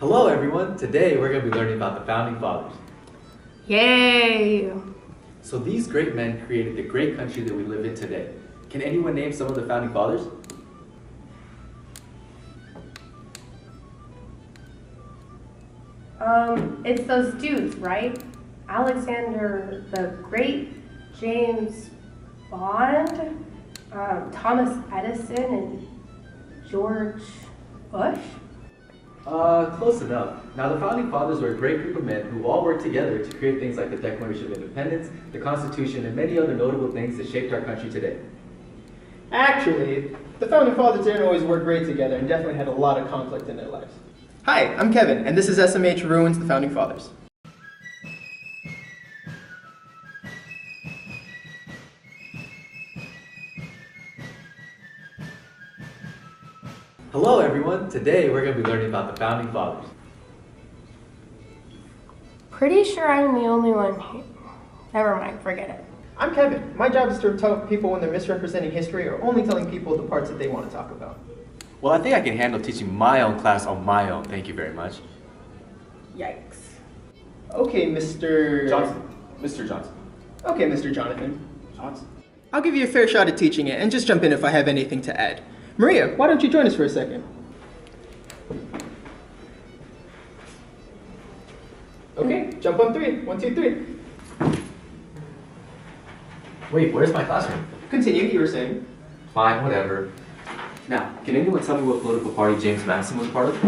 Hello everyone! Today we're going to be learning about the Founding Fathers. Yay! So these great men created the great country that we live in today. Can anyone name some of the Founding Fathers? It's those dudes, right? Alexander the Great, James Bond, Thomas Edison, and George Bush? Close enough. Now the Founding Fathers were a great group of men who all worked together to create things like the Declaration of Independence, the Constitution, and many other notable things that shaped our country today. Actually, the Founding Fathers didn't always work great together and definitely had a lot of conflict in their lives. Hi, I'm Kevin, and this is SMH Ruins the Founding Fathers. Hello everyone! Today we're going to be learning about the Founding Fathers. Pretty sure I'm the only one here. Never mind, forget it. I'm Kevin. My job is to tell people when they're misrepresenting history or only telling people the parts that they want to talk about. Well, I think I can handle teaching my own class on my own. Thank you very much. Yikes. Okay, Mr. Johnson. Mr. Johnson. Okay, Mr. Jonathan. Johnson. I'll give you a fair shot at teaching it and just jump in if I have anything to add. Maria, why don't you join us for a second? Okay, jump on 3. 1, 2, 3. Wait, where's my classroom? Continue, you were saying. Fine, whatever. Now, can anyone tell me what political party James Madison was a part of?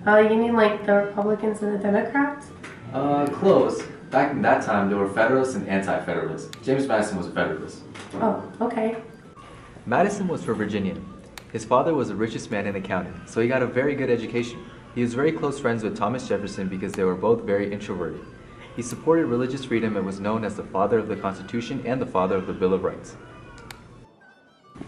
You mean like the Republicans and the Democrats? Close. Back in that time, there were Federalists and Anti-Federalists. James Madison was a Federalist. Oh, okay. Madison was from Virginia. His father was the richest man in the county, so he got a very good education. He was very close friends with Thomas Jefferson because they were both very introverted. He supported religious freedom and was known as the father of the Constitution and the father of the Bill of Rights.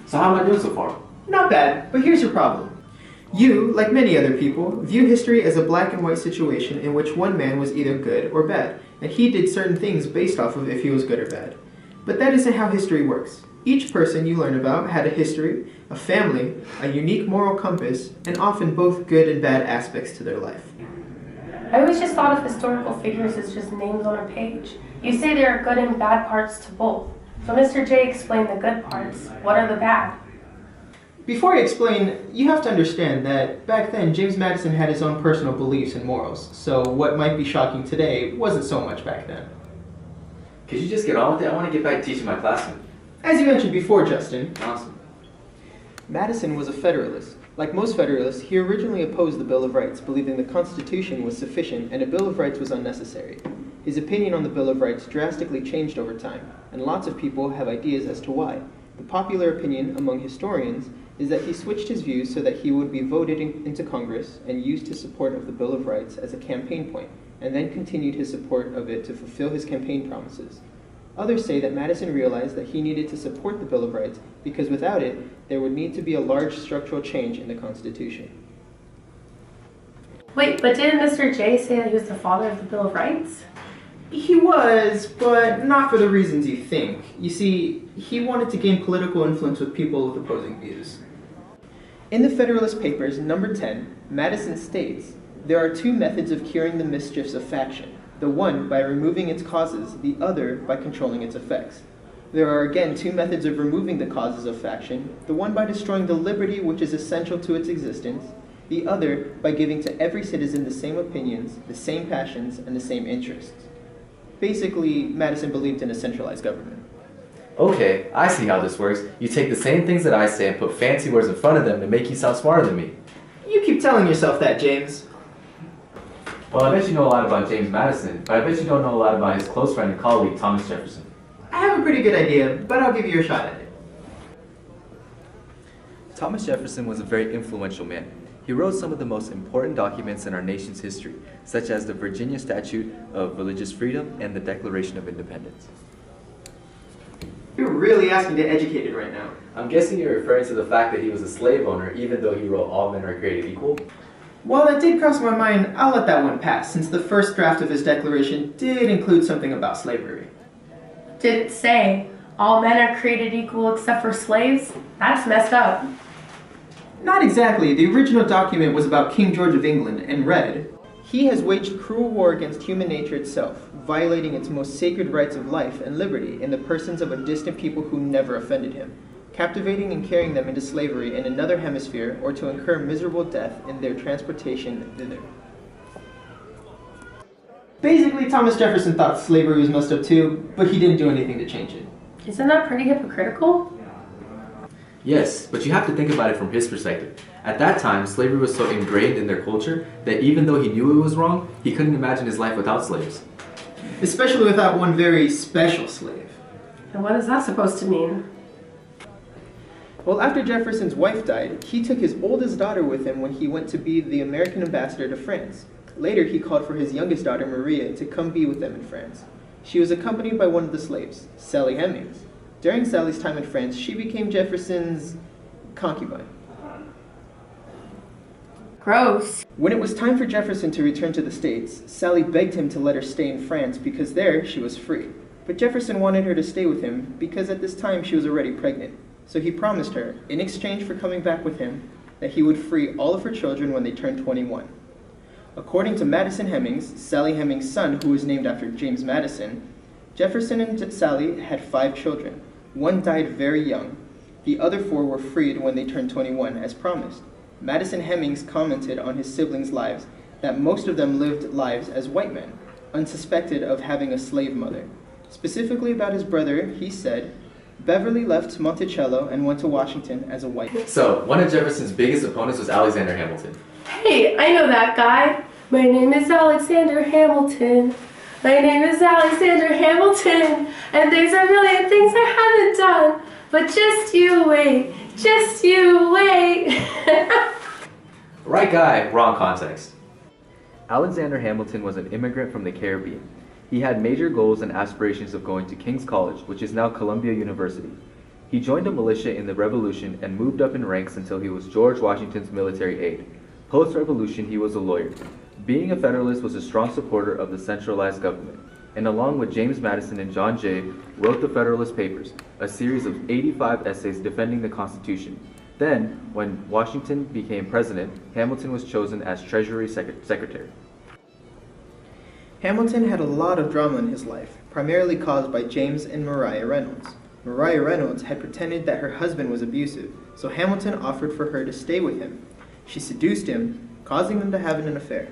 So how am I doing so far? Not bad, but here's your problem. You, like many other people, view history as a black and white situation in which one man was either good or bad, and he did certain things based off of if he was good or bad. But that isn't how history works. Each person you learn about had a history, a family, a unique moral compass, and often both good and bad aspects to their life. I always just thought of historical figures as just names on a page. You say there are good and bad parts to both. So Mr. J explained the good parts. What are the bad? Before I explain, you have to understand that back then James Madison had his own personal beliefs and morals, so what might be shocking today wasn't so much back then. Could you just get on with it? I want to get back to teaching my classroom. As you mentioned before, Justin, Awesome. Madison was a Federalist. Like most Federalists, he originally opposed the Bill of Rights, believing the Constitution was sufficient and a Bill of Rights was unnecessary. His opinion on the Bill of Rights drastically changed over time, and lots of people have ideas as to why. The popular opinion among historians is that he switched his views so that he would be voted into Congress and used his support of the Bill of Rights as a campaign point, and then continued his support of it to fulfill his campaign promises. Others say that Madison realized that he needed to support the Bill of Rights because without it, there would need to be a large structural change in the Constitution. Wait, but didn't Mr. J say that he was the father of the Bill of Rights? He was, but not for the reasons you think. You see, he wanted to gain political influence with people with opposing views. In the Federalist Papers, number 10, Madison states, "There are two methods of curing the mischiefs of faction, the one by removing its causes, the other by controlling its effects. There are again two methods of removing the causes of faction, the one by destroying the liberty which is essential to its existence, the other by giving to every citizen the same opinions, the same passions, and the same interests." Basically, Madison believed in a centralized government. Okay, I see how this works. You take the same things that I say and put fancy words in front of them to make you sound smarter than me. You keep telling yourself that, James. Well, I bet you know a lot about James Madison, but I bet you don't know a lot about his close friend and colleague, Thomas Jefferson. I have a pretty good idea, but I'll give you a shot at it. Thomas Jefferson was a very influential man. He wrote some of the most important documents in our nation's history, such as the Virginia Statute of Religious Freedom and the Declaration of Independence. You're really asking to get educated right now. I'm guessing you're referring to the fact that he was a slave owner, even though he wrote all men are created equal? While that did cross my mind, I'll let that one pass, since the first draft of his declaration did include something about slavery. Did it say all men are created equal except for slaves? That's messed up. Not exactly. The original document was about King George of England and read, "He has waged cruel war against human nature itself, violating its most sacred rights of life and liberty in the persons of a distant people who never offended him, captivating and carrying them into slavery in another hemisphere or to incur miserable death in their transportation thither." Basically, Thomas Jefferson thought slavery was messed up too, but he didn't do anything to change it. Isn't that pretty hypocritical? Yes, but you have to think about it from his perspective. At that time, slavery was so ingrained in their culture that even though he knew it was wrong, he couldn't imagine his life without slaves. Especially without one very special slave. And what is that supposed to mean? Well, after Jefferson's wife died, he took his oldest daughter with him when he went to be the American ambassador to France. Later, he called for his youngest daughter, Maria, to come be with them in France. She was accompanied by one of the slaves, Sally Hemings. During Sally's time in France, she became Jefferson's concubine. Gross. When it was time for Jefferson to return to the States, Sally begged him to let her stay in France because there she was free. But Jefferson wanted her to stay with him because at this time she was already pregnant. So he promised her, in exchange for coming back with him, that he would free all of her children when they turned 21. According to Madison Hemings, Sally Hemings' son, who was named after James Madison, Jefferson and Sally had 5 children. One died very young. The other 4 were freed when they turned 21, as promised. Madison Hemings commented on his siblings' lives that most of them lived lives as white men, unsuspected of having a slave mother. Specifically about his brother, he said, "Beverly left Monticello and went to Washington as a white man." So, one of Jefferson's biggest opponents was Alexander Hamilton. Hey, I know that guy. My name is Alexander Hamilton. My name is Alexander Hamilton. And there's a million things I haven't done. But just you wait. Just you wait. Right guy, wrong context. Alexander Hamilton was an immigrant from the Caribbean. He had major goals and aspirations of going to King's College, which is now Columbia University. He joined a militia in the Revolution and moved up in ranks until he was George Washington's military aide. Post-Revolution, he was a lawyer. Being a Federalist was a strong supporter of the centralized government, and along with James Madison and John Jay, wrote the Federalist Papers, a series of 85 essays defending the Constitution. Then, when Washington became president, Hamilton was chosen as Treasury Secretary. Hamilton had a lot of drama in his life, primarily caused by James and Maria Reynolds. Maria Reynolds had pretended that her husband was abusive, so Hamilton offered for her to stay with him. She seduced him, causing them to have an affair.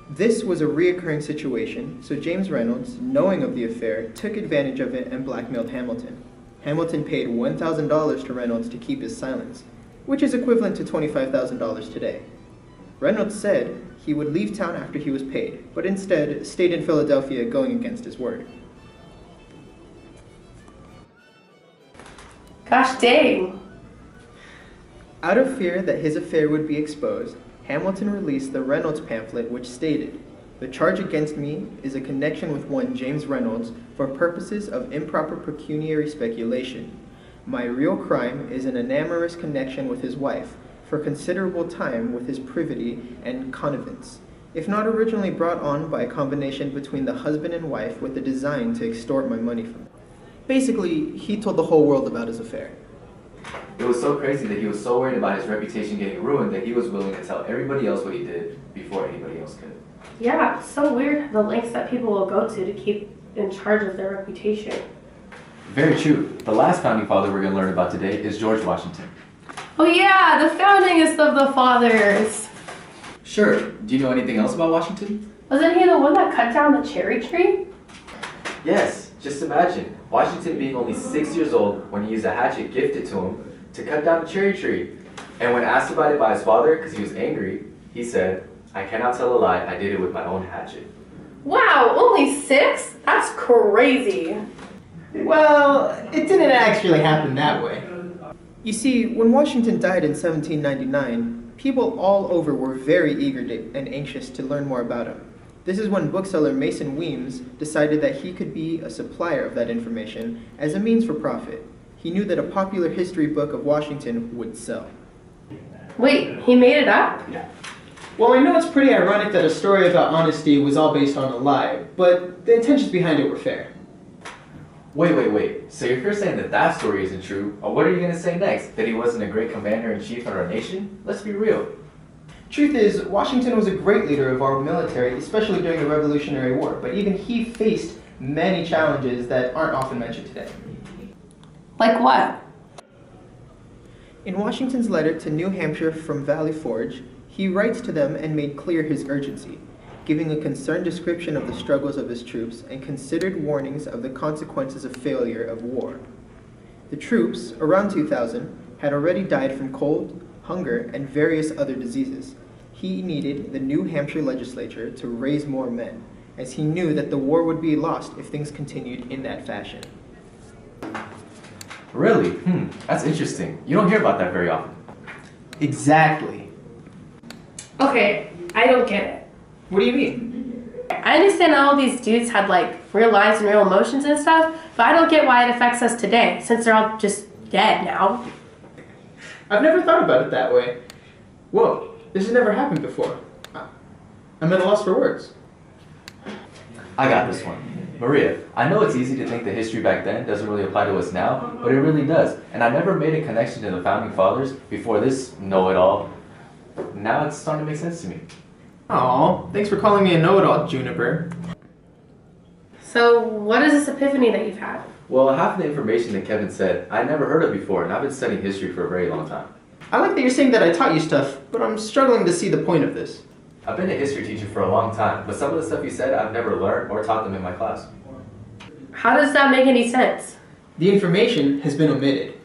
This was a reoccurring situation, so James Reynolds, knowing of the affair, took advantage of it and blackmailed Hamilton. Hamilton paid $1,000 to Reynolds to keep his silence, which is equivalent to $25,000 today. Reynolds said he would leave town after he was paid, but instead stayed in Philadelphia, going against his word. Gosh dang. Out of fear that his affair would be exposed, Hamilton released the Reynolds pamphlet, which stated, "The charge against me is a connection with one James Reynolds for purposes of improper pecuniary speculation. My real crime is an amorous connection with his wife, for considerable time with his privity and connivance, if not originally brought on by a combination between the husband and wife with the design to extort my money from them." Basically, he told the whole world about his affair. It was so crazy that he was so worried about his reputation getting ruined that he was willing to tell everybody else what he did before anybody else could. Yeah, it's so weird the lengths that people will go to keep in charge of their reputation. Very true. The last founding father we're going to learn about today is George Washington. Oh yeah, the foundingest of the fathers. Sure. Do you know anything else about Washington? Wasn't he the one that cut down the cherry tree? Yes. Just imagine Washington being only 6 years old when he used a hatchet gifted to him to cut down a cherry tree. And when asked about it by his father because he was angry, he said, "I cannot tell a lie, I did it with my own hatchet." Wow, only 6? That's crazy. Well, it didn't actually happen that way. You see, when Washington died in 1799, people all over were very eager and anxious to learn more about him. This is when bookseller Mason Weems decided that he could be a supplier of that information as a means for profit. He knew that a popular history book of Washington would sell. Wait, he made it up? Yeah. Well, I know it's pretty ironic that a story about honesty was all based on a lie, but the intentions behind it were fair. Wait. So if you're saying that that story isn't true, what are you going to say next? That he wasn't a great commander-in-chief of our nation? Let's be real. Truth is, Washington was a great leader of our military, especially during the Revolutionary War, but even he faced many challenges that aren't often mentioned today. Like what? In Washington's letter to New Hampshire from Valley Forge, he writes to them and made clear his urgency, giving a concerned description of the struggles of his troops and considered warnings of the consequences of failure of war. The troops, around 2,000, had already died from cold, hunger, and various other diseases. He needed the New Hampshire legislature to raise more men, as he knew that the war would be lost if things continued in that fashion. Really? That's interesting. You don't hear about that very often. Exactly. Okay, I don't get it. What do you mean? I understand that all these dudes had like real lives and real emotions and stuff, but I don't get why it affects us today, since they're all just dead now. I've never thought about it that way. Whoa, this has never happened before. I'm at a loss for words. I got this one. Maria, I know it's easy to think the history back then doesn't really apply to us now, but it really does. And I never made a connection to the founding fathers before this know-it-all. Now it's starting to make sense to me. Aw, thanks for calling me a know-it-all, Juniper. So, what is this epiphany that you've had? Well, half of the information that Kevin said, I never heard of before, and I've been studying history for a very long time. I like that you're saying that I taught you stuff, but I'm struggling to see the point of this. I've been a history teacher for a long time, but some of the stuff you said I've never learned or taught them in my class. How does that make any sense? The information has been omitted.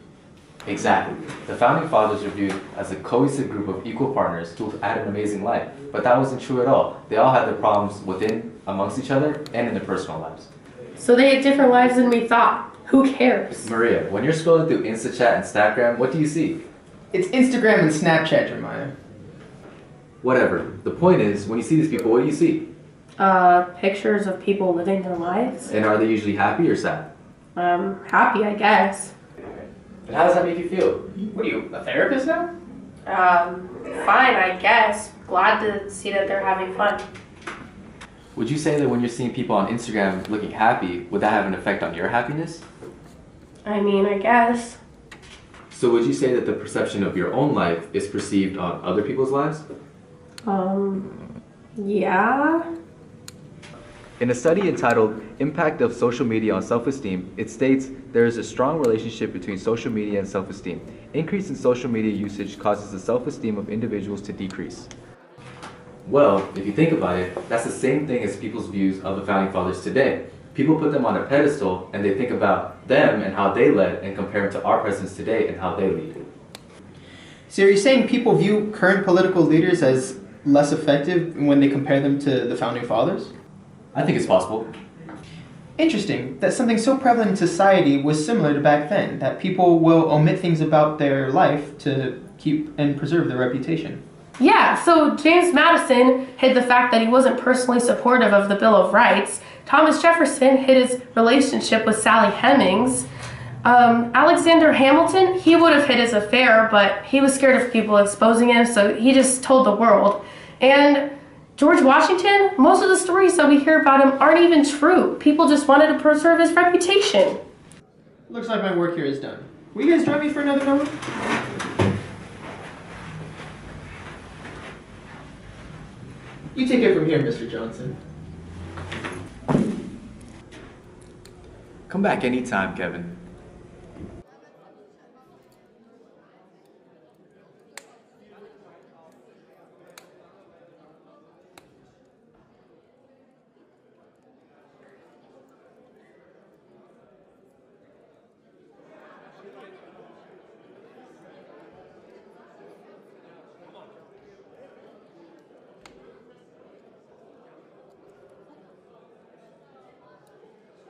Exactly. The founding fathers were viewed as a cohesive group of equal partners who had an amazing life, but that wasn't true at all. They all had their problems within, amongst each other, and in their personal lives. So they had different lives than we thought. Who cares? Maria, when you're scrolling through InstaChat and Snapgram, what do you see? It's Instagram and Snapchat, Jeremiah. Whatever. The point is, when you see these people, what do you see? Pictures of people living their lives. And are they usually happy or sad? Happy, I guess. And how does that make you feel? What are you, a therapist now? Fine, I guess. Glad to see that they're having fun. Would you say that when you're seeing people on Instagram looking happy, would that have an effect on your happiness? I mean, I guess. So would you say that the perception of your own life is perceived on other people's lives? Yeah. In a study entitled Impact of Social Media on Self-Esteem, it states there is a strong relationship between social media and self-esteem. Increase in social media usage causes the self-esteem of individuals to decrease. Well, if you think about it, that's the same thing as people's views of the founding fathers today. People put them on a pedestal and they think about them and how they led and compare it to our presidents today and how they lead. So are you saying people view current political leaders as less effective when they compare them to the founding fathers? I think it's possible. Interesting that something so prevalent in society was similar to back then, that people will omit things about their life to keep and preserve their reputation. Yeah, so James Madison hid the fact that he wasn't personally supportive of the Bill of Rights. Thomas Jefferson hid his relationship with Sally Hemings. Alexander Hamilton, he would have hid his affair, but he was scared of people exposing him, so he just told the world. And George Washington, most of the stories that we hear about him aren't even true. People just wanted to preserve his reputation. Looks like my work here is done. Will you guys join me for another number? You take it from here, Mr. Johnson. Come back anytime, Kevin.